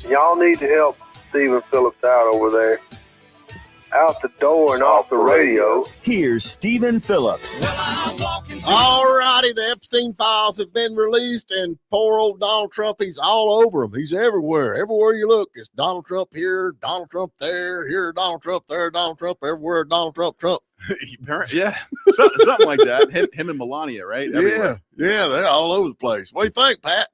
Phillips. Y'all need to help Stephen Phillips out over there. Out the door and off the radio. Here's Stephen Phillips. All righty, the Epstein files have been released, and poor old Donald Trump, he's all over them. He's everywhere. Everywhere you look, it's Donald Trump here, Donald Trump there, here, Donald Trump there, Donald Trump everywhere, Donald Trump. Yeah, something like that. Him and Melania, right? Everywhere. Yeah, they're all over the place. What do you think, Pat?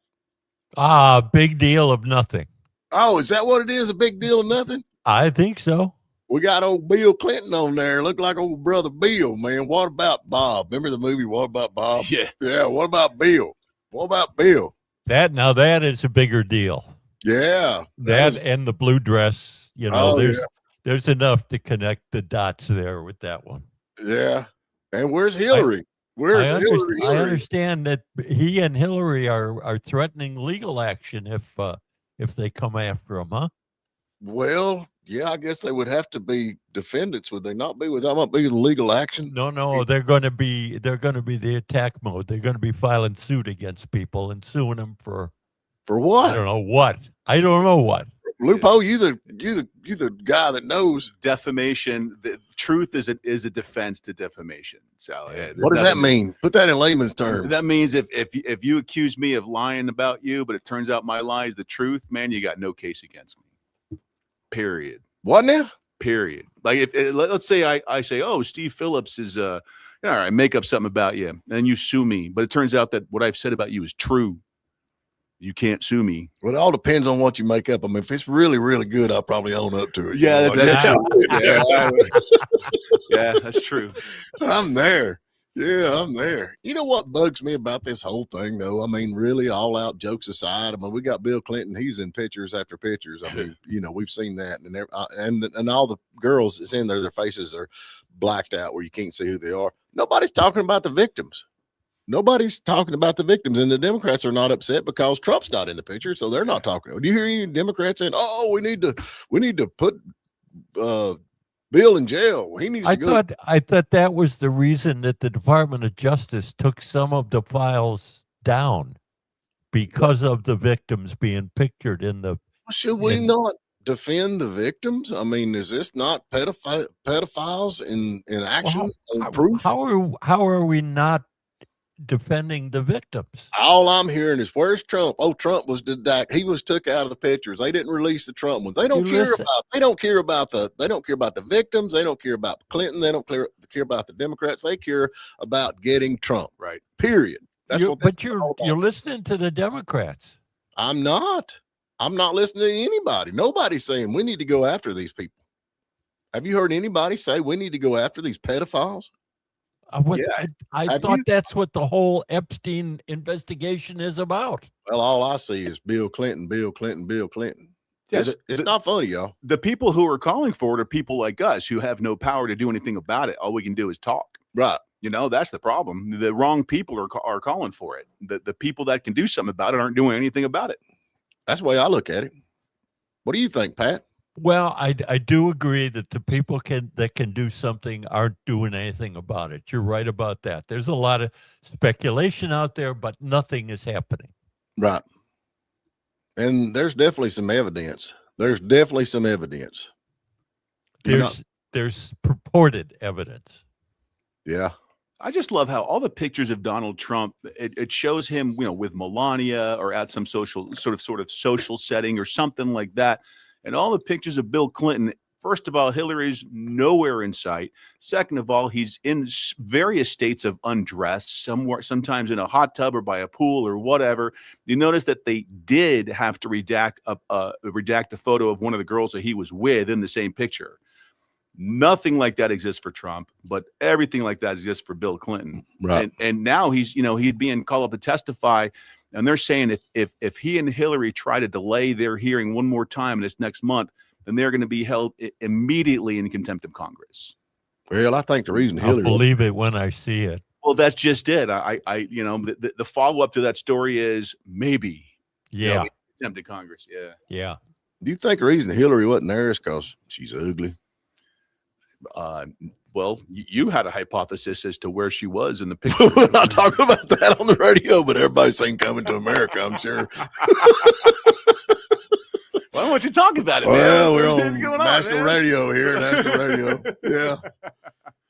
Big deal of nothing. Oh, is that what it is? A big deal of nothing? I think so. We got old Bill Clinton on there. Look like old brother Bill, man. What about Bob? Remember the movie What About Bob? Yeah. Yeah, what about Bill? What about Bill? That is a bigger deal. Yeah. That and the blue dress, Oh, there's enough to connect the dots there with that one. Yeah. And where's Hillary? I understand that he and Hillary are threatening legal action if they come after him, huh? Well, yeah, I guess they would have to be defendants, would they not be? Would that not be the legal action? No, they're going to be the attack mode. They're going to be filing suit against people and suing them for what? I don't know what. Lupo, you the guy that knows. Defamation. The truth is a defense to defamation. So what does that mean? Put that in layman's terms. That means if you accuse me of lying about you, but it turns out my lie is the truth, man, you got no case against me. Period. What now? Period. Like let's say I say, oh, Steve Phillips is all right, make up something about you, and then you sue me, but it turns out that what I've said about you is true. You can't sue me. Well, it all depends on what you make up. I mean, if it's really, really good, I'll probably own up to it. Yeah, that's true. Yeah, that's true. I'm there. Yeah, I'm there. You know what bugs me about this whole thing, though? I mean, really, all out jokes aside. I mean, we got Bill Clinton. He's in pictures after pictures. I mean, we've seen that, and all the girls that's in there, their faces are blacked out where you can't see who they are. Nobody's talking about the victims. Nobody's talking about the victims, and the Democrats are not upset because Trump's not in the picture, so they're not talking. Do you hear any Democrats saying, "Oh, we need to put Bill in jail. He needs to go." I thought that was the reason that the Department of Justice took some of the files down because of the victims being pictured in the. Should we not defend the victims? I mean, is this not pedophiles in action? Proof? How are we not defending the victims? All I'm hearing is, where's Trump? Oh, Trump was he was took out of the pictures. They didn't release the Trump ones. They don't care about the victims. They don't care about Clinton. They don't care about the Democrats. They care about getting Trump. Right. Period. But you're listening to the Democrats. I'm not listening to anybody. Nobody's saying we need to go after these people. Have you heard anybody say we need to go after these pedophiles? I thought that's what the whole Epstein investigation is about. Well, all I see is Bill Clinton, Bill Clinton, Bill Clinton. Yes, it's not funny, y'all. The people who are calling for it are people like us who have no power to do anything about it. All we can do is talk. Right. That's the problem. The wrong people are calling for it. The people that can do something about it aren't doing anything about it. That's the way I look at it. What do you think, Pat? Well, I do agree that the people that can do something aren't doing anything about it. You're right about that. There's a lot of speculation out there, but nothing is happening. Right. And there's definitely some evidence. There's purported evidence. Yeah. I just love how all the pictures of Donald Trump, it shows him, with Melania or at some social sort of social setting or something like that. And all the pictures of Bill Clinton, first of all, Hillary's nowhere in sight. Second of all, he's in various states of undress, sometimes in a hot tub or by a pool or whatever. You notice that they did have to redact a photo of one of the girls that he was with in the same picture. Nothing like that exists for Trump, but everything like that exists for Bill Clinton. Right. And now he's being called up to testify. And they're saying if he and Hillary try to delay their hearing one more time this next month, then they're going to be held immediately in contempt of Congress. Well, I think the reason I'll believe it when I see it. Well, that's just it. The follow up to that story is maybe. Yeah. Contempt of Congress. Yeah. Yeah. Do you think the reason Hillary wasn't there is because she's ugly? Well, you had a hypothesis as to where she was in the picture. We're not talking about that on the radio, but everybody's saying Coming to America, I'm sure. Well, don't want you talking about it, Well, man. we're What's on going national man? radio here. National radio. Yeah.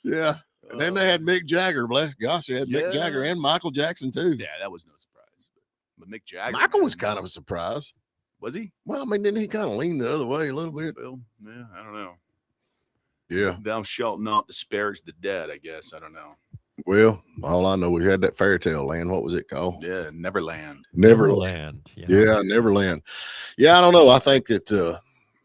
Yeah. And then they had Mick Jagger. Bless gosh, they had Mick Jagger and Michael Jackson too. Yeah, that was no surprise. But Mick Jagger, Michael was man. kind of a surprise. Was he? Well, I mean, didn't he kind of lean the other way a little bit? Well, yeah, I don't know. Yeah. Thou shalt not disparage the dead, I guess. I don't know. Well, all I know, we had that fairy tale land. What was it called? Yeah, Neverland. Neverland. Yeah, Neverland. Yeah, I don't know. I think that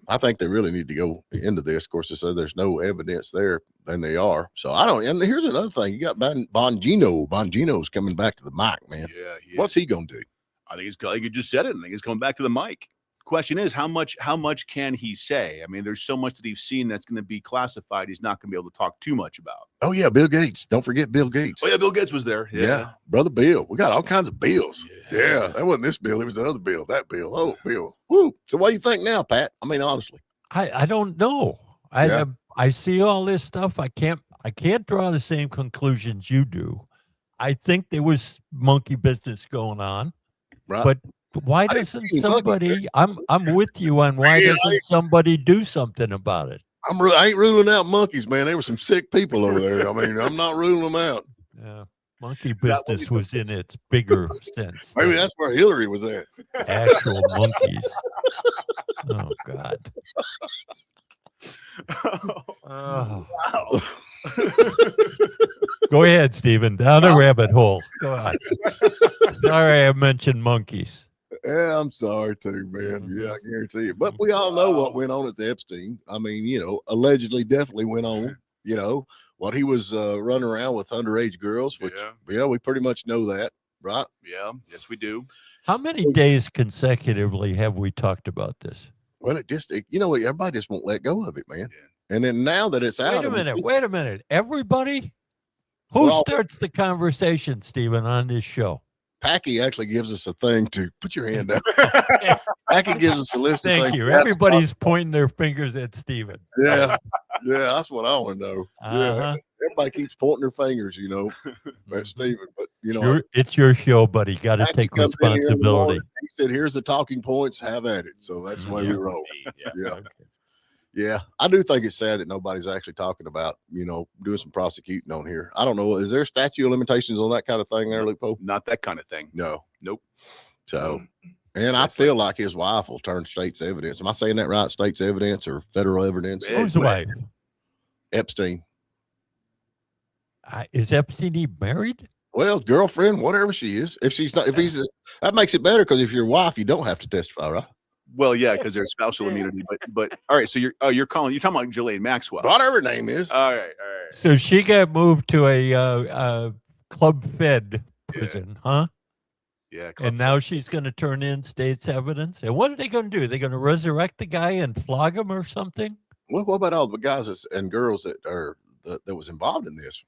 I think they really need to go into this. Of course, they said there's no evidence there, and they are. So I don't. And here's another thing: you got Bongino. Bongino's coming back to the mic, man. Yeah. What's he gonna do? I think you just said it. I think he's coming back to the mic. Question is, how much can he say? I mean, there's so much that he's seen that's going to be classified. He's not going to be able to talk too much about. Oh yeah, Bill Gates. Don't forget Bill Gates. Oh yeah, Bill Gates was there. Yeah, brother Bill. We got all kinds of Bills. Yeah, that wasn't this Bill. It was the other Bill. That Bill. Oh, Bill. Woo. So what do you think now, Pat? I mean, honestly, I don't know. I see all this stuff. I can't draw the same conclusions you do. I think there was monkey business going on, right? but why doesn't somebody? I'm with you on why doesn't somebody do something about it? I ain't ruling out monkeys, man. There were some sick people over there. I mean, I'm not ruling them out. Yeah, monkey business was in its bigger sense. Maybe that's where Hillary was at. Actual monkeys. Oh God. Oh. Wow. Go ahead, Stephen. Down the rabbit hole. Go on. Sorry, I mentioned monkeys. Yeah, I'm sorry too, man. Yeah, I guarantee you. But we all know what went on at the Epstein. I mean, allegedly, definitely went on. What he was running around with underage girls, which we pretty much know that, right? Yeah, yes, we do. How many days consecutively have we talked about this? Well, everybody just won't let go of it, man. Yeah. And then now that it's out, wait a minute. Everybody, who starts the conversation, Stephen, on this show? Packy actually gives us a thing to put your hand down. Packy gives us a list of things. Thank you. Everybody's pointing their fingers at Stephen. Yeah. Yeah, that's what I want to know. Yeah. Everybody keeps pointing their fingers, at Stephen. But it's your show, buddy. Got to take responsibility. He said, "Here's the talking points. Have at it." So that's the way we roll. Yeah. Okay. Yeah, I do think it's sad that nobody's actually talking about, doing some prosecuting on here. I don't know. Is there statute of limitations on that kind of thing there, Luke Pope? Not that kind of thing. No. Nope. So, and I feel like his wife will turn state's evidence. Am I saying that right? State's evidence or federal evidence? Who's the wife? Epstein. Is Epstein married? Well, girlfriend, whatever she is. If she's not, that makes it better because if you're a wife, you don't have to testify, right? Well, yeah, because there's spousal immunity. But all right. So you're talking about Ghislaine Maxwell, whatever her name is. All right. So she got moved to a Club Fed prison, huh? Yeah. And now she's going to turn in state's evidence. And what are they going to do? Are they going to resurrect the guy and flog him or something? Well, what about all the guys and girls that was involved in this?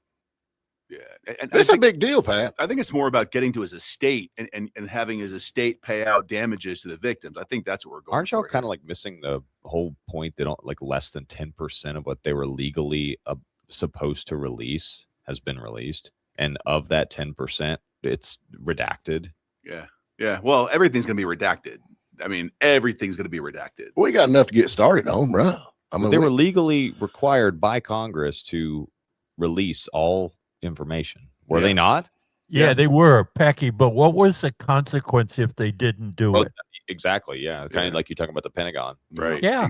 Yeah, and it's a big deal, Pat. I think it's more about getting to his estate and having his estate pay out damages to the victims. I think that's what we're going. Aren't y'all kind of like missing the whole point? They don't like less than 10% of what they were legally supposed to release has been released, and of that 10%, it's redacted. Yeah. Well, everything's going to be redacted. I mean, everything's going to be redacted. We got enough to get started on, right? I mean, they were legally required by Congress to release all information. Were they not? Yeah, they were, Packy. But what was the consequence if they didn't do it? Exactly. Yeah. Kind of like you talking about the Pentagon. Right. Yeah.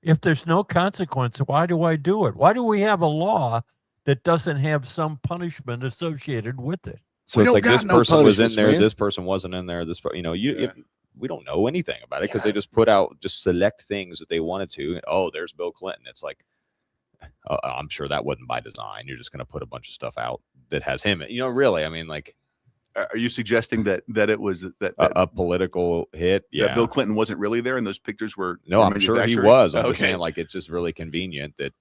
If there's no consequence, why do I do it? Why do we have a law that doesn't have some punishment associated with it? So it's like this person was in there, this person wasn't in there. We don't know anything about it because they just put out select things that they wanted to. Oh, there's Bill Clinton. It's like, I'm sure that wasn't by design. You're just going to put a bunch of stuff out that has him. Really, I mean, like, are you suggesting that it was that a political hit? Yeah, that Bill Clinton wasn't really there, and those pictures were no. I'm sure he was. I'm just saying, like, it's just really convenient that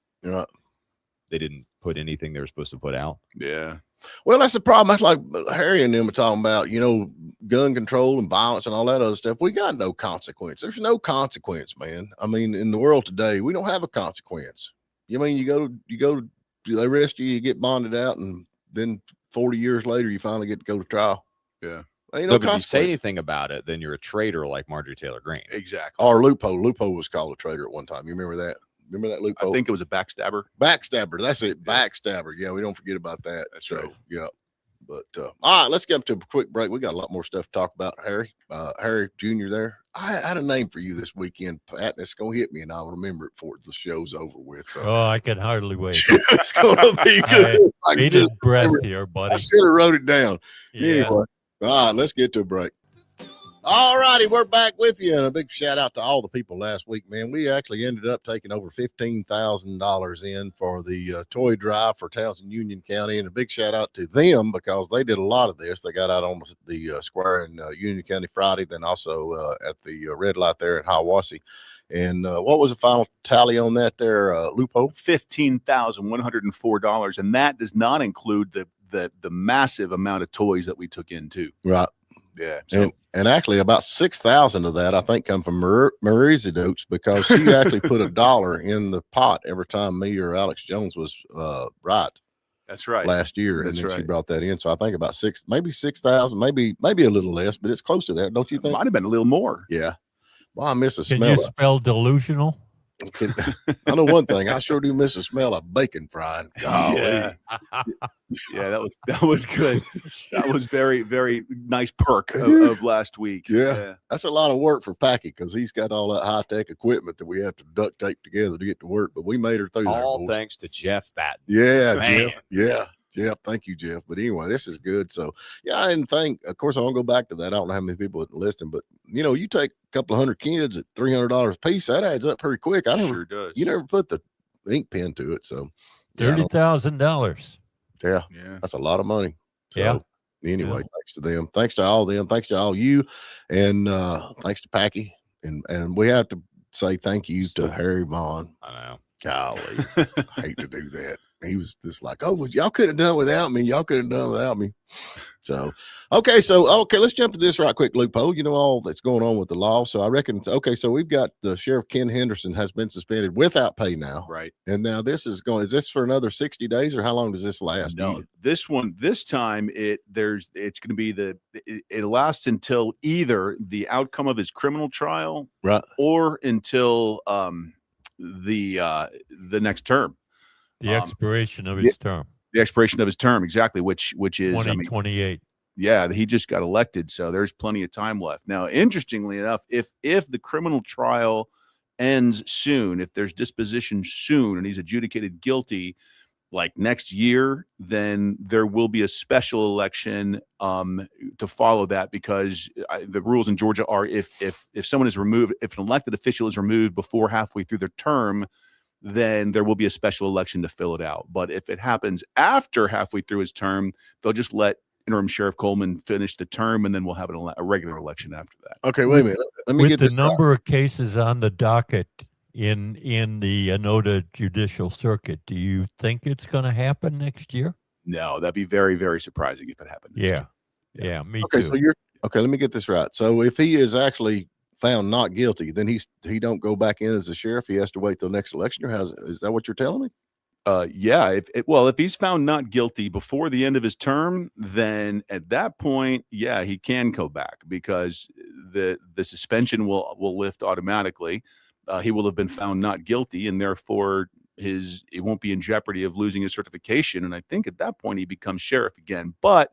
they didn't put anything they were supposed to put out. Yeah. Well, that's the problem. That's like Harry and them are talking about, gun control and violence and all that other stuff. We got no consequence. There's no consequence, man. I mean, in the world today, we don't have a consequence. You mean you go, they arrest you, you get bonded out, and then 40 years later, you finally get to go to trial. Yeah. Ain't No, no but if you say consequence. anything about it, then you're a traitor like Marjorie Taylor Greene. Exactly. Or Lupo. Lupo was called a traitor at one time. You remember that? Remember that Lupo? I think it was a backstabber. Backstabber. That's it. Yeah. Backstabber. Yeah, we don't forget about that. That's right. Yeah. But all right, let's get up to a quick break. We got a lot more stuff to talk about. Harry Jr. there. I had a name for you this weekend, Pat. And it's gonna hit me, and I'll remember it before the show's over with. So Oh, I can hardly wait. it's gonna be good. I can Bated just breath remember- here, I buddy. should have wrote it down. Yeah. Anyway, all right, let's get to a break. All righty, we're back with you, and a big shout out to all the people last week, man. We actually ended up taking over $15,000 in for the toy drive for towns in Union County, and a big shout out to them because they did a lot of this. They got out on the square in Union County Friday, then also at the red light there in Hiawassee. And what was the final tally on that there, Lupo? $15,104, and that does not include the massive amount of toys that we took in too. Right. Yeah. So, And actually about 6,000 of that I think come from Marisa Dotes because she actually put $1 in the pot every time me or Alex Jones was right that's right. last year. That's and then she right. brought that in. So I think about 6,000, maybe a little less, but it's close to that, don't you think? Might have been a little more. Yeah. Well, I miss the Can smell you of spell delusional? I know one thing. I sure do miss the smell of bacon frying. Golly. Yeah. Yeah, that was good. That was very, very nice perk of last week. Yeah. That's a lot of work for Packy because he's got all that high-tech equipment that we have to duct tape together to get to work, but we made her through there. All boys. thanks to Jeff Batten. Yeah, Man. Jeff. Yeah. Jeff, thank you, Jeff. But anyway, this is good. So, yeah, I didn't think, of course, I want to go back to that. I don't know how many people are listening, but, you take a couple of hundred kids at $300 a piece, that adds up pretty quick. Sure does. You never put the ink pen to it. So, yeah, $30,000. yeah, Yeah. that's a lot of money. So, Yeah. anyway, thanks to them. Thanks to all them. Thanks to all you. And thanks to Packy. And we have to say thank you to Harry Vaughn. I know. Golly, I hate to do that. He was just like, oh, well, y'all could have done without me. Y'all could have done without me. So, okay, let's jump to this right quick, Loophole. You know all that's going on with the law. So I reckon, so we've got the Sheriff Ken Henderson has been suspended without pay now. Right. And now is this for another 60 days or how long does this last? No, this time it's going to be it lasts until either the outcome of his criminal trial, right, or until the next term. The expiration of his term. The expiration of his term, exactly, which is 2028. Yeah, he just got elected, so there's plenty of time left. Now, interestingly enough, if the criminal trial ends soon, if there's disposition soon and he's adjudicated guilty like next year, then there will be a special election to follow that, because the rules in Georgia are if someone is removed, if an elected official is removed before halfway through their term, then there will be a special election to fill it out. But if it happens after halfway through his term, they'll just let interim Sheriff Coleman finish the term, and then we'll have a regular election after that. Okay, wait a minute. Let me get the number of cases on the docket in the Anoda Judicial Circuit. Do you think it's going to happen next year? No, that'd be very, very surprising if it happened. Yeah, me okay, too. so let me get this right. So if he is actually found not guilty, then he don't go back in as a sheriff. He has to wait till next election, or is that what you're telling me? Yeah. If he's found not guilty before the end of his term, then at that point, yeah, he can go back, because the suspension will lift automatically. He will have been found not guilty, and therefore he won't be in jeopardy of losing his certification. And I think at that point he becomes sheriff again. But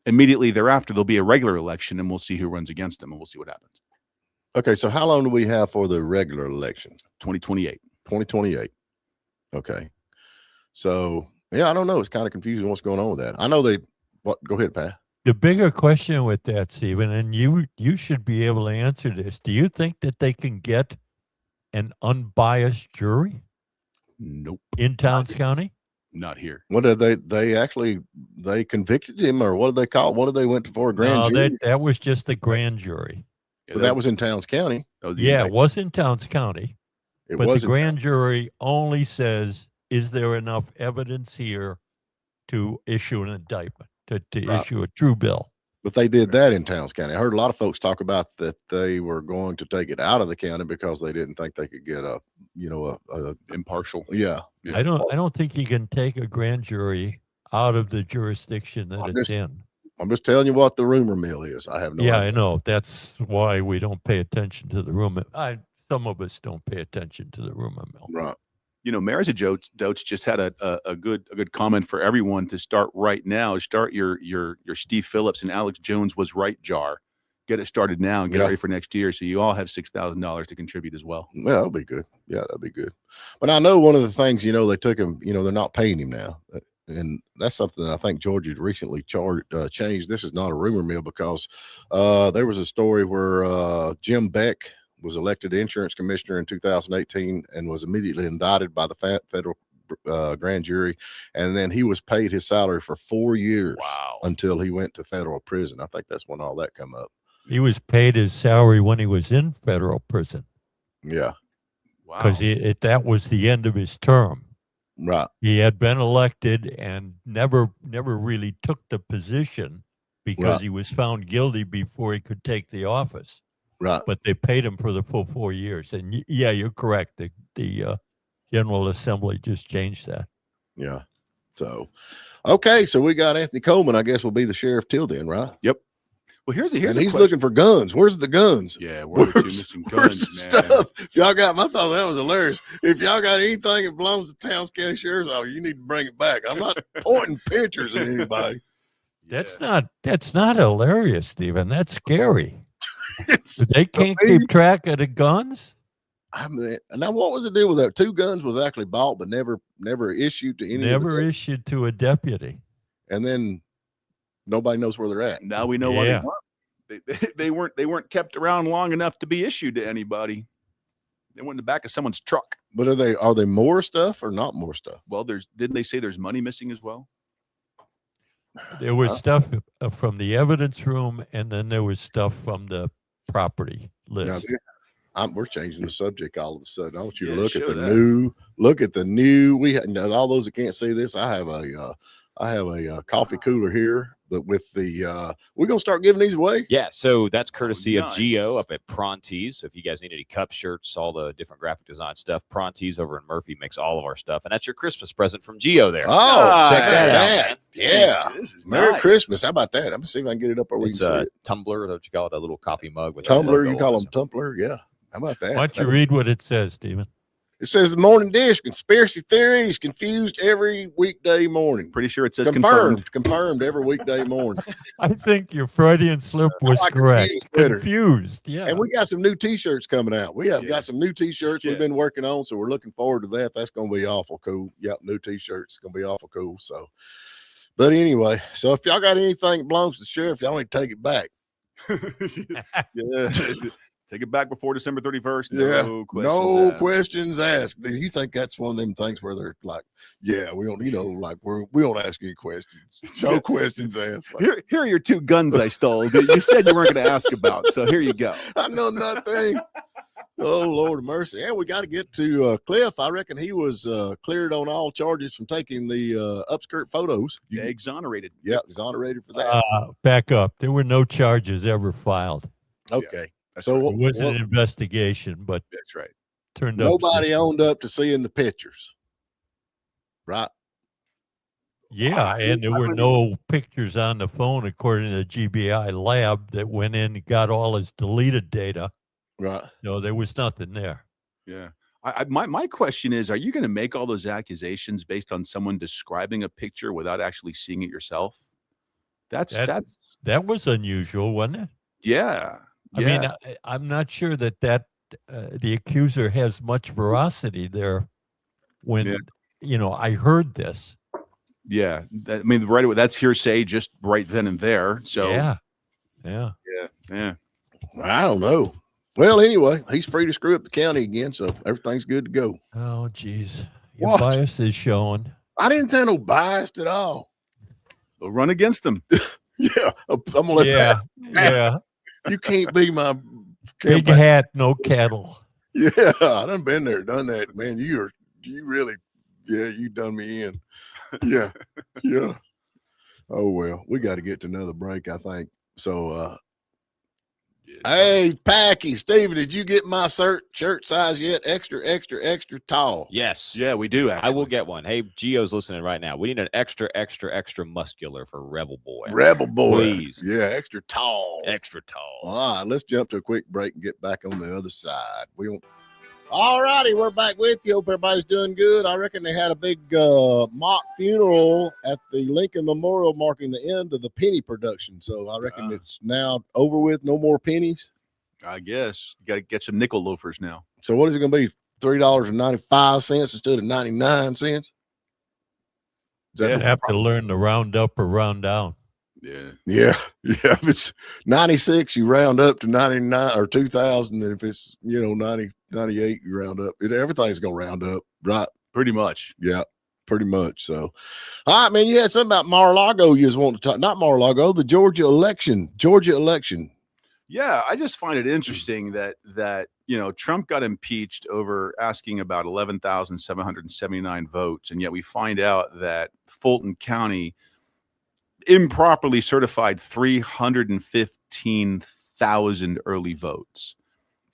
immediately thereafter, there'll be a regular election, and we'll see who runs against him, and we'll see what happens. Okay, so how long do we have for the regular election? 2028. 2028. Okay. So, yeah, I don't know. It's kind of confusing what's going on with that. I know go ahead, Pat. The bigger question with that, Stephen, and you should be able to answer this. Do you think that they can get an unbiased jury? Nope. In Towns County? Not here. What did they convicted him, or what did they call it? What did they went for a grand jury? That was just the grand jury. Yeah, But that was in Towns County. It was in Towns County. But the grand jury only says, is there enough evidence here to issue an indictment, to issue a true bill? But they did that in Towns County. I heard a lot of folks talk about that they were going to take it out of the county because they didn't think they could get a impartial. Yeah. I don't think you can take a grand jury out of the jurisdiction that it's in. I'm just telling you what the rumor mill is. I have no idea. I know. That's why we don't pay attention to the rumor. Some of us don't pay attention to the rumor mill. Right. You know, Marissa Dotes just had a good comment for everyone to start right now. Start your Steve Phillips and Alex Jones was right jar. Get it started now and get ready for next year. So you all have $6,000 to contribute as well. Yeah, that'll be good. Yeah, that'd be good. But I know one of the things, you know, they took him, you know, they're not paying him now. And that's something that I think Georgia recently changed. This is not a rumor mill because there was a story where Jim Beck was elected insurance commissioner in 2018 and was immediately indicted by the federal grand jury. And then he was paid his salary for 4 years until he went to federal prison. I think that's when all that come up. He was paid his salary when he was in federal prison. Yeah. Wow. Because that was the end of his term. Right. He had been elected and never really took the position because he was found guilty before he could take the office. Right. But they paid him for the full 4 years. And yeah, you're correct. The General Assembly just changed that. Yeah. So, okay. So we got Anthony Coleman, I guess, will be the sheriff till then, right? Yep. Well, here's and he's looking for guns. Where's the guns? Yeah, where's the two missing guns, man? Stuff? If y'all got, I thought that was hilarious. If y'all got anything that belongs to Towns County Sheriff's Office, you need to bring it back. I'm not pointing pictures at anybody. That's not hilarious, Stephen. That's scary. They can't keep track of the guns. I mean, now what was the deal with that? 2 guns was actually bought, but never issued to any. Never issued to a deputy. And then nobody knows where they're at. Now we know why they weren't. They weren't kept around long enough to be issued to anybody. They went in the back of someone's truck. But are they more stuff or not more stuff? Well, didn't they say there's money missing as well? There was stuff from the evidence room, and then there was stuff from the property list. We're changing the subject all of a sudden. I want you to look at the new. We all those that can't see this. I have a coffee cooler here, but with the we're gonna start giving these away. Yeah, so that's courtesy of Geo up at Prontees. So if you guys need any cup shirts, all the different graphic design stuff, Prontees over in Murphy makes all of our stuff, and that's your Christmas present from Geo there. Oh, check that out, man. Yeah, this is Merry nice. Christmas. How about that? I'm gonna see if I can get it up where we can see it. Tumbler, what you call it, a little coffee mug with tumbler. You call them tumbler, yeah. How about that? Why don't you read what it says, Stephen? It says the morning dish, conspiracy theories confused every weekday morning. Pretty sure it says confirmed every weekday morning. I think your Freudian slip was correct. Confused, yeah. And we got some new T-shirts coming out. We have got some new T-shirts we've been working on, so we're looking forward to that. That's going to be awful cool. Yep, new T-shirts going to be awful cool. So, but anyway, so if y'all got anything that belongs to the sheriff, y'all need to take it back. Yeah. Take it back before December 31st. No questions asked. You think that's one of them things where they're like, yeah, we don't, we don't ask any questions. No questions asked. Here are your 2 guns I stole that you said you weren't going to ask about. So here you go. I know nothing. Oh, Lord of mercy. And we got to get to Cliff. I reckon he was cleared on all charges from taking the upskirt photos. Exonerated. Yeah, exonerated for that. Back up. There were no charges ever filed. Okay. Yeah. So it was an investigation, but that's right. Turned out nobody owned up to seeing the pictures, right? Yeah, and there were no pictures on the phone, according to the GBI lab, that went in and got all his deleted data. Right. No, there was nothing there. Yeah. My question is, are you going to make all those accusations based on someone describing a picture without actually seeing it yourself? That was unusual, wasn't it? Yeah. I mean, I'm not sure that the accuser has much veracity there when, I heard this. Yeah. I mean, that's hearsay just right then and there. So yeah. I don't know. Well, anyway, he's free to screw up the county again, so everything's good to go. Oh, geez. Your bias is showing. I didn't have no bias at all. We'll run against them. Yeah. I'm going to let that. Yeah. You can't be my big hat, no cattle. Yeah, I done been there, done that, man. You done me in. Yeah. Oh well, we got to get to another break, I think. So Hey, Packy, Steven, did you get my shirt size yet? Extra, extra, extra tall. Yes. Yeah, we do. Actually. I will get one. Hey, Gio's listening right now. We need an extra, extra, extra muscular for Rebel Boy. Rebel Boy. Please. Yeah, extra tall. Extra tall. All right, let's jump to a quick break and get back on the other side. All righty, we're back with you. Hope everybody's doing good. I reckon they had a big mock funeral at the Lincoln Memorial marking the end of the penny production. So I reckon it's now over with. No more pennies. I guess you got to get some nickel loafers now. So what is it going to be? $3.95 instead of 99 cents? You'd have to learn to round up or round down. Yeah. If it's 96, you round up to 99 or 2000. And if it's 90, 98, you round up. Everything's gonna round up, right? Pretty much. Yeah, pretty much. So, all right, man. You had something about Mar-a-Lago. You just want to talk? Not Mar-a-Lago, the Georgia election. Yeah, I just find it interesting that Trump got impeached over asking about 11,779 votes, and yet we find out that Fulton County improperly certified 315,000 early votes.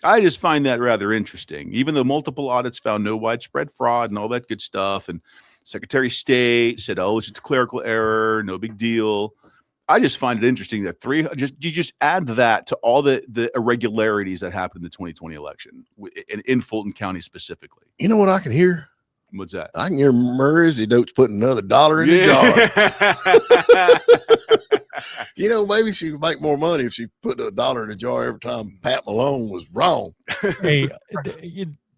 I just find that rather interesting, even though multiple audits found no widespread fraud and all that good stuff. And Secretary of State said, oh, it's a clerical error, no big deal. I just find it interesting that you just add that to all the irregularities that happened in the 2020 election in Fulton County specifically. You know what I can hear? What's that? I can hear Murray Dote's putting another $1 in the jar. Maybe she could make more money if she put $1 in the jar every time Pat Malone was wrong. Hey,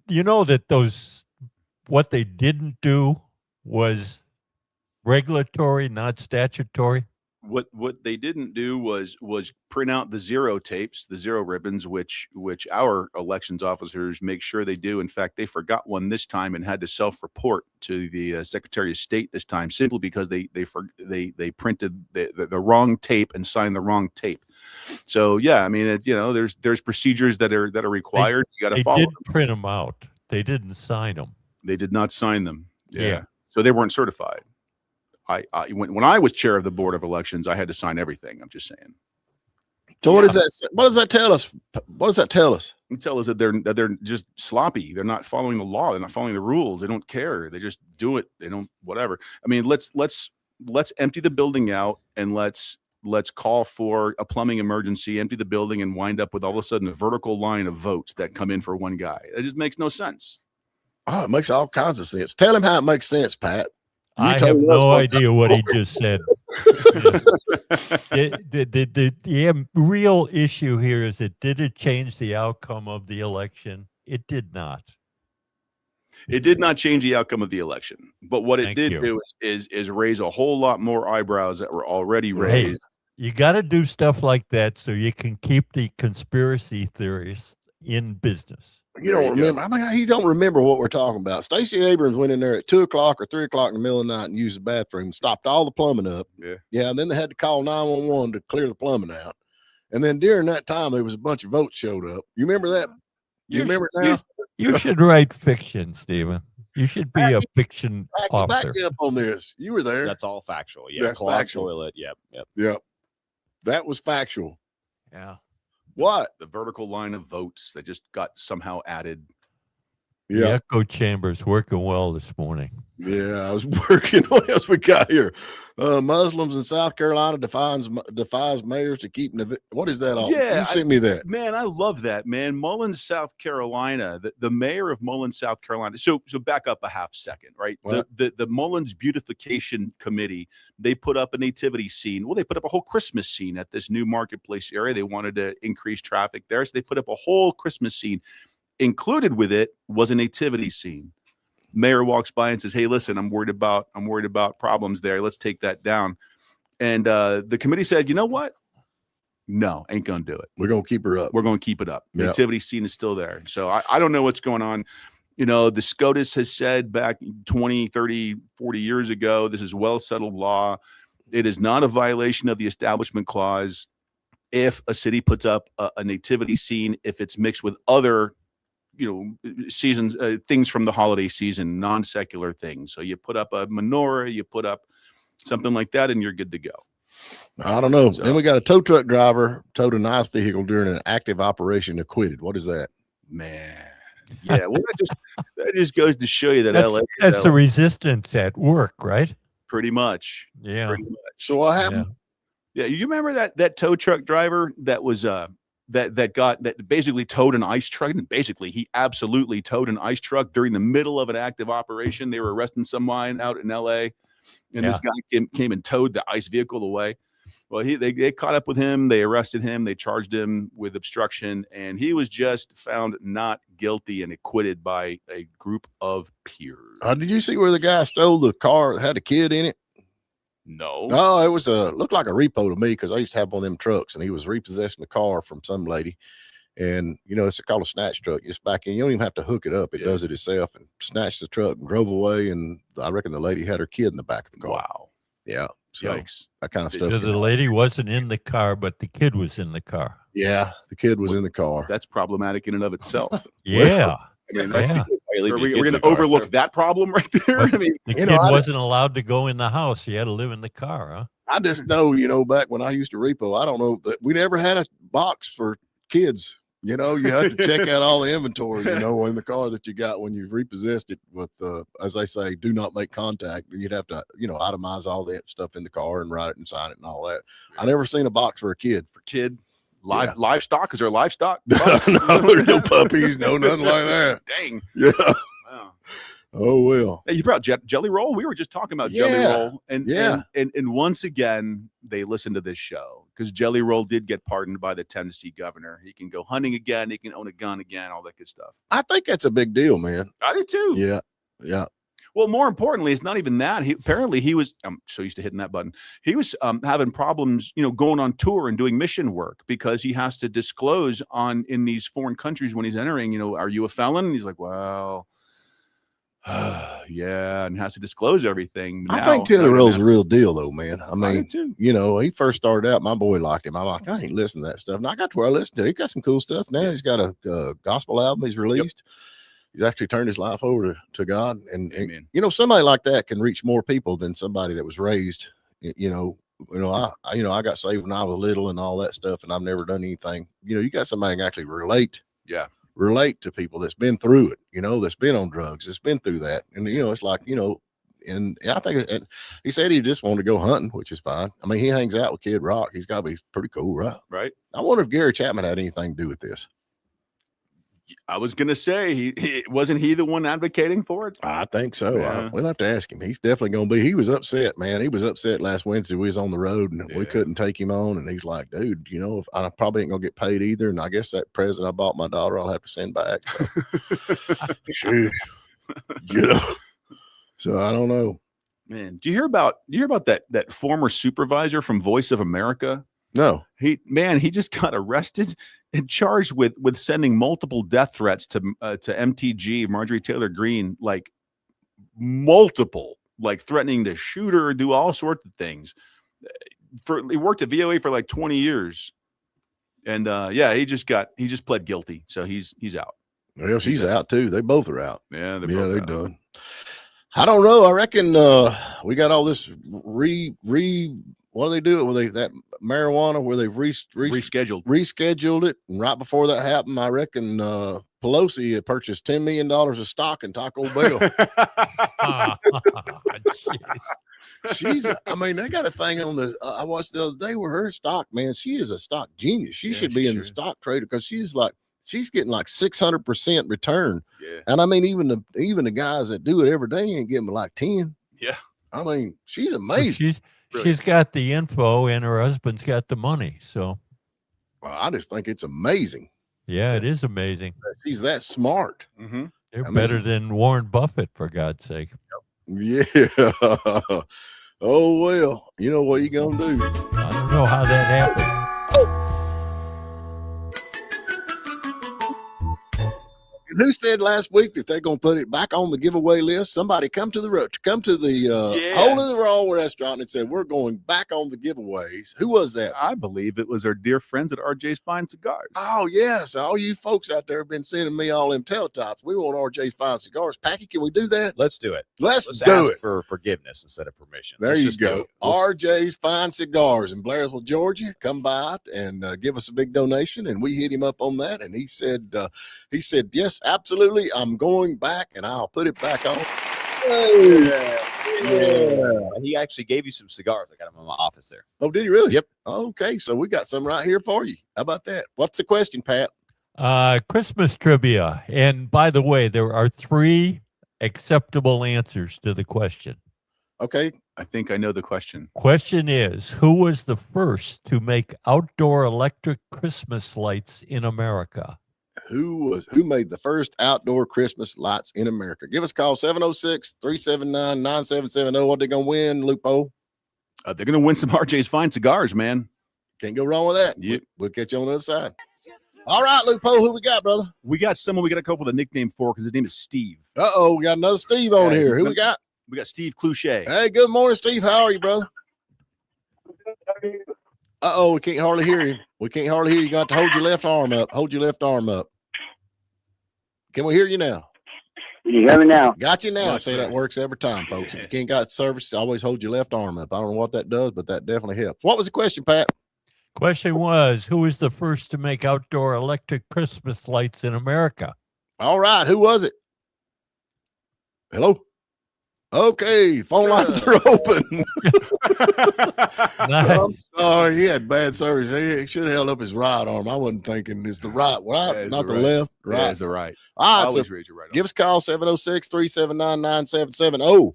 you know that what they didn't do was regulatory, not statutory. What they didn't do was print out the zero tapes, the zero ribbons, which our elections officers make sure they do. In fact, they forgot one this time and had to self-report to the Secretary of State this time, simply because they printed the wrong tape and signed the wrong tape. So yeah, I mean, there's procedures that are required. You got to follow. They did print them out. They didn't sign them. They did not sign them. Yeah. So they weren't certified. When I was chair of the Board of Elections, I had to sign everything. I'm just saying. So what does that tell us? What does that tell us? It tells us that they're just sloppy. They're not following the law. They're not following the rules. They don't care. They just do it. They don't whatever. I mean, let's empty the building out and let's call for a plumbing emergency, empty the building, and wind up with all of a sudden a vertical line of votes that come in for one guy. It just makes no sense. Oh, it makes all kinds of sense. Tell him how it makes sense, Pat. I have no idea what he just said. The real issue here is did it change the outcome of the election? It did not. It did not change the outcome of the election. But what it did do is raise a whole lot more eyebrows that were already raised. Hey, you got to do stuff like that so you can keep the conspiracy theorists in business. You don't remember. I mean, he don't remember what we're talking about. Stacey Abrams went in there at 2 o'clock or 3 o'clock in the middle of the night and used the bathroom, stopped all the plumbing up. Yeah. And then they had to call 911 to clear the plumbing out. And then during that time, there was a bunch of votes showed up. You remember that? You remember now? You should write fiction, Stephen. You should be a fiction author. Back up on this. You were there. That's all factual. Yeah. That's factual. Toilet. Yep. That was factual. Yeah. What? The vertical line of votes that just got somehow added. Yeah. The echo chamber's working well this morning. Yeah, I was working. What else we got here? Muslims in South Carolina defies mayors to keep. What is that all? Yeah, you sent me that. Man, I love that, man. Mullins, South Carolina, the mayor of Mullins, South Carolina. So back up a half second, right? The Mullins Beautification Committee, they put up a nativity scene. Well, they put up a whole Christmas scene at this new marketplace area. They wanted to increase traffic there, so they put up a whole Christmas scene. Included with it was a nativity scene. Mayor walks by and says, "Hey, listen, I'm worried about problems there. Let's take that down." And the committee said, "You know what? No, ain't gonna do it. We're gonna keep her up. We're gonna keep it up. Yep. Nativity scene is still there." So I don't know what's going on. The SCOTUS has said back 20, 30, 40 years ago, this is well-settled law. It is not a violation of the Establishment Clause if a city puts up a nativity scene, if it's mixed with other seasons, things from the holiday season, non-secular things. So you put up a menorah, you put up something like that, and you're good to go. I don't know. So- Then we got a tow truck driver towed a nice vehicle during an active operation, acquitted. What is that? Man. Yeah, well, that just goes to show you that That's, LA that's the resistance at work, right? pretty much. Yeah. Pretty much. So what happened? Yeah, you remember that tow truck driver that was that basically towed an ice truck, and basically he absolutely towed an ice truck during the middle of an active operation. They were arresting someone out in LA, and this guy came and towed the ice vehicle away. Well, they caught up with him, they arrested him, they charged him with obstruction, and he was just found not guilty and acquitted by a group of peers. Did you see where the guy stole the car that had a kid in it? No. No, it was looked like a repo to me, because I used to have one of them trucks, and he was repossessing the car from some lady. And it's called a snatch truck. You just back in, you don't even have to hook it up. It does it itself, and snatched the truck and drove away. And I reckon the lady had her kid in the back of the car. Wow. Yeah. So Yikes. that kind of stuff. So the lady wasn't in the car, but the kid was in the car. Yeah, the kid was in the car. That's problematic in and of itself. Yeah. I mean, Yeah. we're going to overlook that problem right there. I mean, The kid wasn't allowed to go in the house. He had to live in the car, huh? I just know, back when I used to repo, I don't know that we never had a box for kids. You had to check out all the inventory, in the car that you got when you repossessed it with, as they say, do not make contact. And you'd have to, itemize all that stuff in the car and write it and sign it and all that. I never seen a box for a kid. Livestock? Is there livestock? No, there's no puppies, no nothing like that. Dang. Yeah. Wow. Oh, well. Hey, you brought Jelly Roll. We were just talking about Jelly Roll. And once again, they listened to this show because Jelly Roll did get pardoned by the Tennessee governor. He can go hunting again. He can own a gun again, all that good stuff. I think that's a big deal, man. I do too. Yeah. Yeah. Well, more importantly, it's not even that. He was, I'm so used to hitting that button. He was having problems, going on tour and doing mission work because he has to disclose in these foreign countries when he's entering, are you a felon? And he's like, well, yeah, and has to disclose everything. I think Jelly Roll's a real deal, though, man. I mean, he first started out, my boy liked him. I'm like, I ain't listening to that stuff. And I got to where I listened to it. He got some cool stuff now. He's got a gospel album he's released. Yep. He's actually turned his life over to God. And somebody like that can reach more people than somebody that was raised, I got saved when I was little and all that stuff, and I've never done anything. You got somebody that can actually relate to people that's been through it, that's been on drugs, that's been through that. And, it's like, and I think he said he just wanted to go hunting, which is fine. I mean, he hangs out with Kid Rock. He's got to be pretty cool, right? Right. I wonder if Gary Chapman had anything to do with this. I was going to say, wasn't he the one advocating for it? I think so. Yeah. We'll have to ask him. He's definitely going to be. He was upset, man. He was upset last Wednesday. We was on the road and we couldn't take him on. And he's like, dude, if I probably ain't going to get paid either. And I guess that present I bought my daughter, I'll have to send back. So, so I don't know. Man, do you hear about that former supervisor from Voice of America? No. He just got arrested and charged with sending multiple death threats to MTG, Marjorie Taylor Greene, like multiple, like threatening to shoot her, do all sorts of things. He worked at VOA for like 20 years. And he just pled guilty. So he's out. Well, she's out too. They both are out. Yeah, they're done. I don't know. I reckon we got all this what do they do with that marijuana where they've rescheduled it, and right before that happened, I reckon Pelosi had purchased $10 million of stock in Taco Bell. I mean, they got a thing on the I watched the other day where her stock, man, she is a stock genius. She should be in the stock trader because she's getting like 600% return. Yeah. And I mean, even the guys that do it every day ain't getting like 10. Yeah. I mean, she's amazing. She's got the info and her husband's got the money. So I just think it's amazing. Yeah, it is amazing. She's that smart. Mm-hmm. They're better than Warren Buffett, for God's sake. Yeah. Oh, well, what you going to do? I don't know how that happened. who said last week that they're going to put it back on the giveaway list? Somebody come to the Hole in the Wall restaurant and said, we're going back on the giveaways. Who was that? I believe it was our dear friends at RJ's Fine Cigars. Oh, yes. All you folks out there have been sending me all them teletops. We want RJ's Fine Cigars. Packy, can we do that? Let's do it. Let's do ask it for forgiveness instead of permission. There you go. RJ's Fine Cigars in Blairsville, Georgia. Come by and give us a big donation. And we hit him up on that. And he said, yes, absolutely. I'm going back and I'll put it back on. Yeah. He actually gave you some cigars. I got them in my office there. Oh, did he really? Yep. Okay. So we got some right here for you. How about that? What's the question, Pat? Christmas trivia. And by the way, there are 3 acceptable answers to the question. Okay. I think I know the question. Question is, who was the first to make outdoor electric Christmas lights in America? Who made the first outdoor Christmas lights in America? Give us a call, 706-379-9770. What they going to win, Lupo? They're going to win some RJ's Fine Cigars, man. Can't go wrong with that. Yep. We'll catch you on the other side. All right, Lupo, who we got, brother? We got someone we got to come up with a nickname for because his name is Steve. Uh-oh, we got another Steve on here. Who we got? We got Steve Cluchet. Hey, good morning, Steve. How are you, brother? Uh-oh, we can't hardly hear you. We can't hardly hear you. You got to hold your left arm up. Hold your left arm up. Can we hear you now? You hear me now? Got you now. That's Say that works every time, folks. If you can't got service, always hold your left arm up. I don't know what that does, but that definitely helps. What was the question, Pat? Question was, who was the first to make outdoor electric Christmas lights in America? All right. Who was it? Hello? Okay. Phone lines are open. I'm sorry. He had bad service. He should have held up his right arm. I wasn't thinking it's the right, not the left. Right. Yeah, it's the right. All right. Always So raise your right arm. give us a call, 706-379-9770.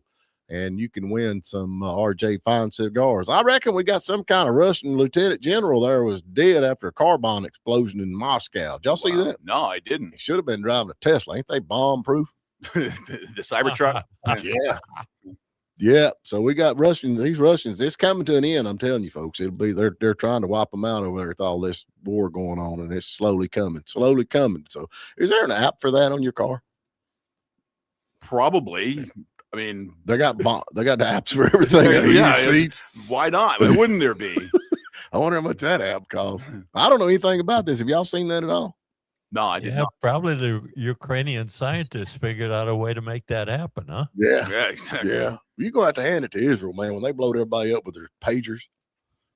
And you can win some RJ Fine Cigars. I reckon we got some kind of Russian lieutenant general there was dead after a car bomb explosion in Moscow. Did y'all see that? No, I didn't. He should have been driving a Tesla. Ain't they bomb proof? the Cybertruck. Yeah. Yeah. So we got Russians. These Russians, it's coming to an end. I'm telling you, folks. It'll be they're trying to wipe them out over there with all this war going on, and it's slowly coming. So is there an app for that on your car? Probably. I mean, They got the apps for everything. Yeah, seats. why not? Why wouldn't there be? I wonder how much that app costs. I don't know anything about this. Have y'all seen that at all? No, I did Yeah, not. probably the Ukrainian scientists figured out a way to make that happen, huh? Yeah. Yeah, exactly. Yeah. You go have to hand it to Israel, man, when they blowed everybody up with their pagers.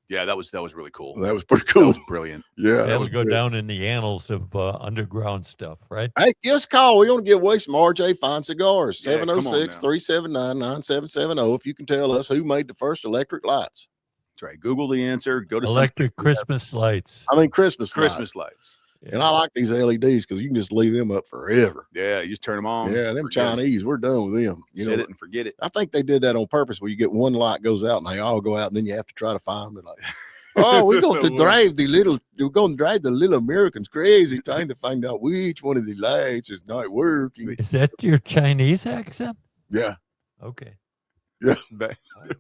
Yeah, that was really cool. That was pretty That cool. was brilliant. Yeah. That'll go down in the annals of underground stuff, right? Hey, give us a call. We want to give away some RJ Fine Cigars. Yeah, come on now. 706-379-9770. If you can tell us who made the first electric lights. That's right. Google the answer. Go to Electric Christmas lights. I mean, Christmas lights. And I like these LEDs because you can just leave them up forever. Yeah, you just turn them on. Yeah, them Chinese, we're done with them. You Set know, it and forget it. I think they did that on purpose where you get one light goes out and they all go out and then you have to try to find them. Like, oh, we're going to drive the little Americans crazy trying to find out which one of the lights is not working. Is that your Chinese accent? Yeah. Okay.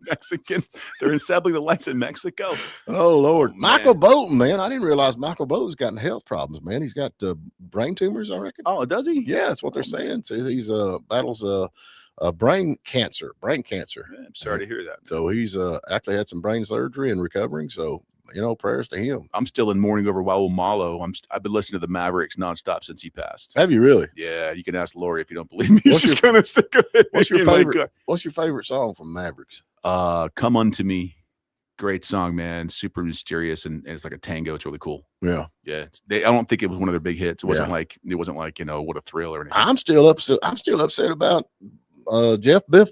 Mexican. They're assembling the lights in Mexico. Oh, Lord. Man. Michael Bolton, man. I didn't realize Michael Bolton's gotten health problems, man. He's got brain tumors, I reckon. Oh, does he? Yeah, that's what they're saying. So he's battles brain cancer. Yeah, I'm sorry to hear that. So he's actually had some brain surgery and recovering. So, you know, prayers to him. I'm still in mourning over Raul Malo. I've been listening to the Mavericks nonstop since he passed. Have you really? Yeah, you can ask Lori if you don't believe me. She's What's just kind of sick of it. What's your Like, favorite? What's your favorite song from Mavericks? Come Unto Me. Great song, man. Super mysterious and it's like a tango. It's really cool. Yeah. Yeah. I don't think it was one of their big hits. It wasn't like you know, What a Thrill or anything. I'm still upset about Jeff Biffle.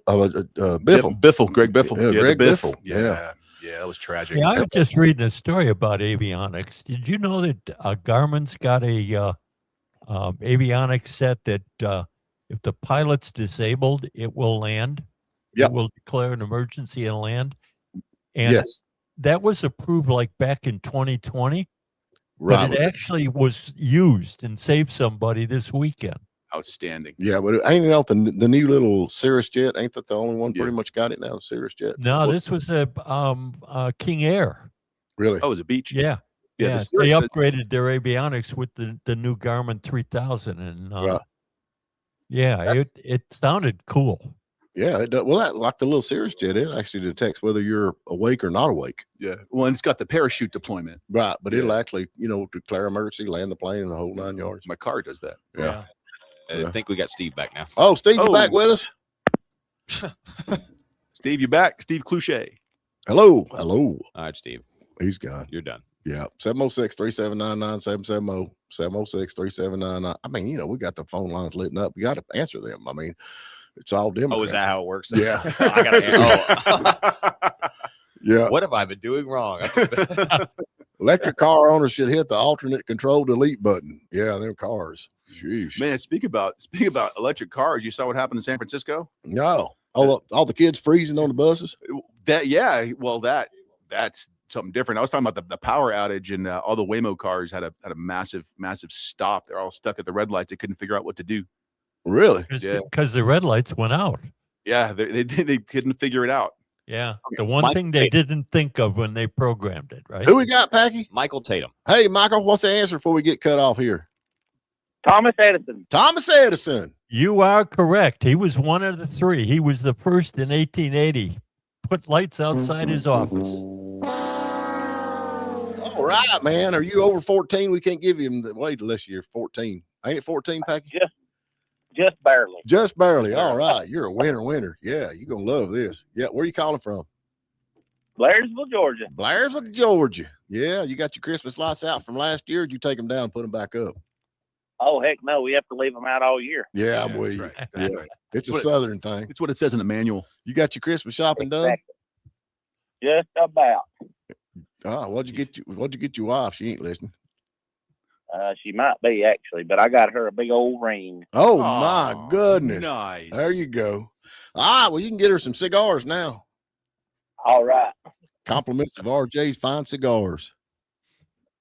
Biffle, Greg Biffle. Yeah, Greg Biffle. Yeah. Yeah, that was tragic. Yeah, I was just reading a story about avionics. Did you know that Garmin's got a avionics set that if the pilot's disabled, it will land? Yep. It will declare an emergency and land. And Yes. that was approved like back in 2020, Right. but it actually was used and saved somebody this weekend. Outstanding. Yeah, but ain't it out the new little Cirrus jet? Ain't that the only one pretty much got it now? Cirrus jet. No, this was a King Air. Really? Oh, it was a beach. Yeah. Yeah, Yeah, the Cirrus they that- upgraded their avionics with the new Garmin 3000, and Right. Yeah, it sounded cool. Yeah, it does. Well, that, like the little Cirrus jet, it actually detects whether you're awake or not awake. Yeah. Well, and it's got the parachute deployment. Right, but Yeah. it'll actually, declare emergency, land the plane, and the whole 9 yards. My car does that. Yeah. I think we got Steve back now. Oh, Steve, you back with us? Steve, you back? Steve Cluchet. Hello. All right, Steve. He's gone. You're done. Yeah. 706-3799-770. 706-3799. I mean, we got the phone lines lit up. We got to answer them. I mean, it's all Democrat. Oh, is that how it works? Yeah. I gotta Yeah. What have I been doing wrong? Electric car owners should hit the alternate control delete button. Yeah, them cars. Sheesh. Man, speak about electric cars. You saw what happened in San Francisco? No. All the kids freezing on the buses. That's something different. I was talking about the power outage, and all the Waymo cars had a massive stop. They're all stuck at the red lights. They couldn't figure out what to do. Really? Because the red lights went out. Yeah, they couldn't figure it out. Yeah, the one thing they didn't think of when they programmed it, right? Who we got, Packy? Michael Tatum. Hey, Michael, what's the answer before we get cut off here? Thomas Edison. Thomas Edison. You are correct. He was one of the three. He was the first in 1880. Put lights outside his office. All right, man. Are you over 14? We can't give you the weight unless you're 14. Ain't it 14, Packy? Just barely. Just barely. All right. You're a winner. Yeah, you're going to love this. Yeah, where are you calling from? Blairsville, Georgia. Blairsville, Georgia. Yeah, you got your Christmas lights out from last year. Or did you take them down and put them back up? Oh, heck no. We have to leave them out all year. Yeah, I'm with you. Right. That's right. It's a Southern thing. It's what it says in the manual. You got your Christmas shopping done? Exactly. Just about. Oh, what'd you get your wife? She ain't listening. She might be, actually, but I got her a big old ring. Oh, my goodness. Nice. There you go. All right, well, you can get her some cigars now. All right. Compliments of RJ's Fine Cigars.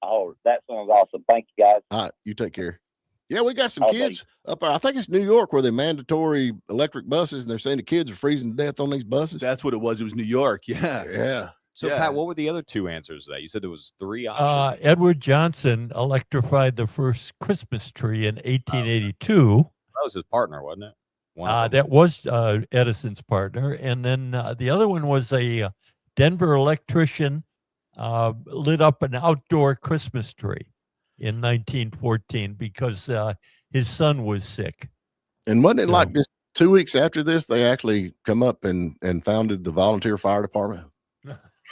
Oh, that sounds awesome. Thank you, guys. All right, you take care. Yeah, we got some Okay. kids up there. I think it's New York where they're mandatory electric buses, and they're saying the kids are freezing to death on these buses. That's what it was. It was New York. Yeah. Yeah. So, Yeah. Pat, what were the other two answers to that? You said there was 3 options. Edward Johnson electrified the first Christmas tree in 1882. That was his partner, wasn't it? That was Edison's partner. And then the other one was a Denver electrician lit up an outdoor Christmas tree in 1914 because his son was sick. And wasn't it like just 2 weeks after this, they actually come up and founded the volunteer fire department?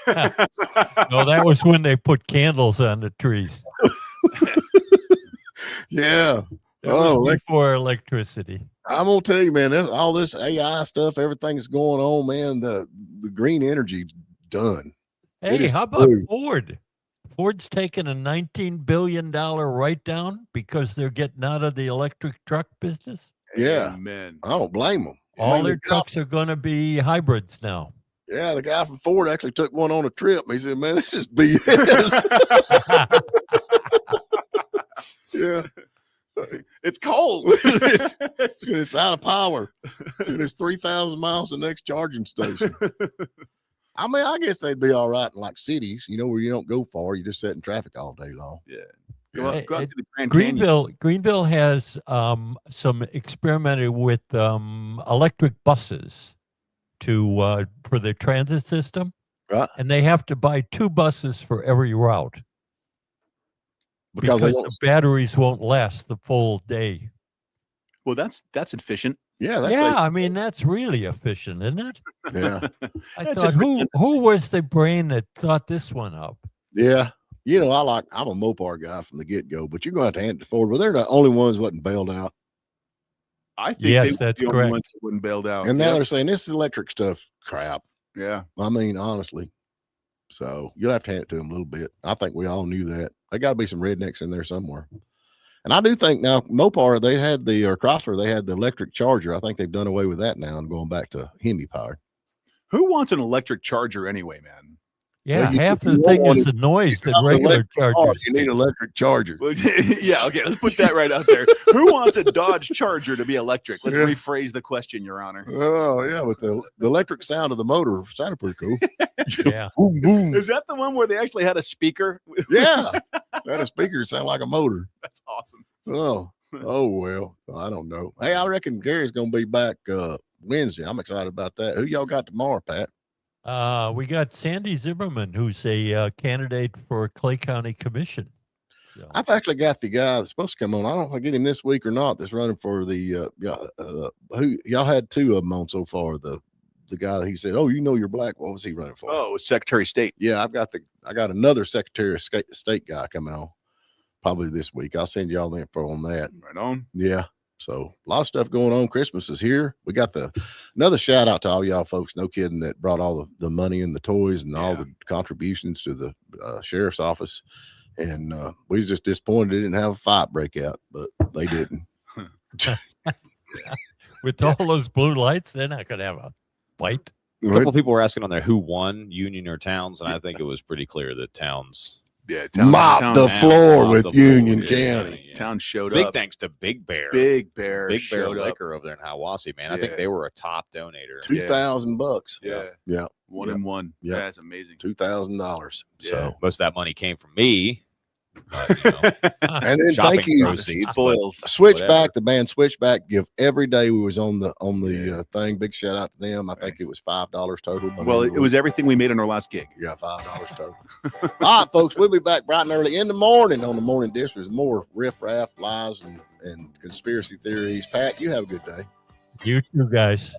No, that was when they put candles on the trees. Yeah. That was before electricity. I'm gonna tell you, man, all this AI stuff, everything's going on, man. The green energy done. Hey, how about Ford? Ford's taking a $19 billion write-down because they're getting out of the electric truck business. Yeah. Amen. I don't blame them. All their trucks are going to be hybrids now. Yeah, the guy from Ford actually took one on a trip. He said, man, this is BS. Yeah. It's cold. It's out of power. And it's 3,000 miles to the next charging station. I mean, I guess they'd be all right in like cities, where you don't go far. You just sit in traffic all day long. Yeah. Go out to the Grand Canyon. Greenville has some experimented with electric buses for their transit system. Right. And they have to buy 2 buses for every route. Because the batteries won't last the full day. Well, that's efficient. Yeah, I mean, that's really efficient, isn't it? Yeah. I thought, who was the brain that thought this one up? Yeah. I'm a Mopar guy from the get-go, but you're going to have to hand it forward. Well, they're the only ones wasn't bailed out. I think that's the correct. only ones that wouldn't bailed out. And now they're saying this electric stuff crap. Yeah. I mean, honestly. So you'll have to hand it to them a little bit. I think we all knew that. There got to be some rednecks in there somewhere. And I do think now Mopar, Chrysler, they had the electric charger. I think they've done away with that now and going back to Hemi power. Who wants an electric charger anyway, man? Yeah, half of the thing is the noise that regular chargers. You need an electric charger. Yeah, okay, let's put that right out there. Who wants a Dodge Charger to be electric? Let's rephrase the question, Your Honor. Oh, yeah, with the electric sound of the motor sounded pretty cool. Yeah. Boom, boom. Is that the one where they actually had a speaker? Yeah, that a speaker sound like a motor. That's awesome. Oh, Oh well, I don't know. Hey, I reckon Gary's gonna be back Wednesday. I'm excited about that. Who y'all got tomorrow, Pat? We got Sandy Zimmerman, who's a candidate for Clay County Commission. So. I've actually got the guy that's supposed to come on. I don't know if I get him this week or not. That's running for the who y'all had two of them on so far. The guy that he said, "Oh, you know you're black." What was he running for? Oh, Secretary of State. Yeah, I got another Secretary of State guy coming on probably this week. I'll send y'all the info on that. Right on. Yeah. So a lot of stuff going on. Christmas is here. We got another shout out to all y'all folks. No kidding, that brought all the money and the toys and all the contributions to the sheriff's office. And we was just disappointed they didn't have a fight break out, but they didn't. With all those blue lights, they're not going to have a fight. A couple of people were asking on there who won, Union or Towns, and I think it was pretty clear that Towns. Yeah, mopped the floor with Union County. Yeah. Town showed Big up. Thanks to Big Bear. Big Bear Liquor over there in Hiawassee, man. I think they were a top donator. $2,000. Yeah. One and one. Yeah. That's amazing. $2,000. So most of that money came from me. But, and then thank you, Switchback, the band Switchback. Give every day we was on the thing. Big shout out to them. I think it was $5 total. Well, it was everything we made on our last gig. Yeah, $5 total. All right, folks, we'll be back bright and early in the morning on the Morning Dish with more riff-raff, lies, and conspiracy theories. Pat, you have a good day. You too, guys.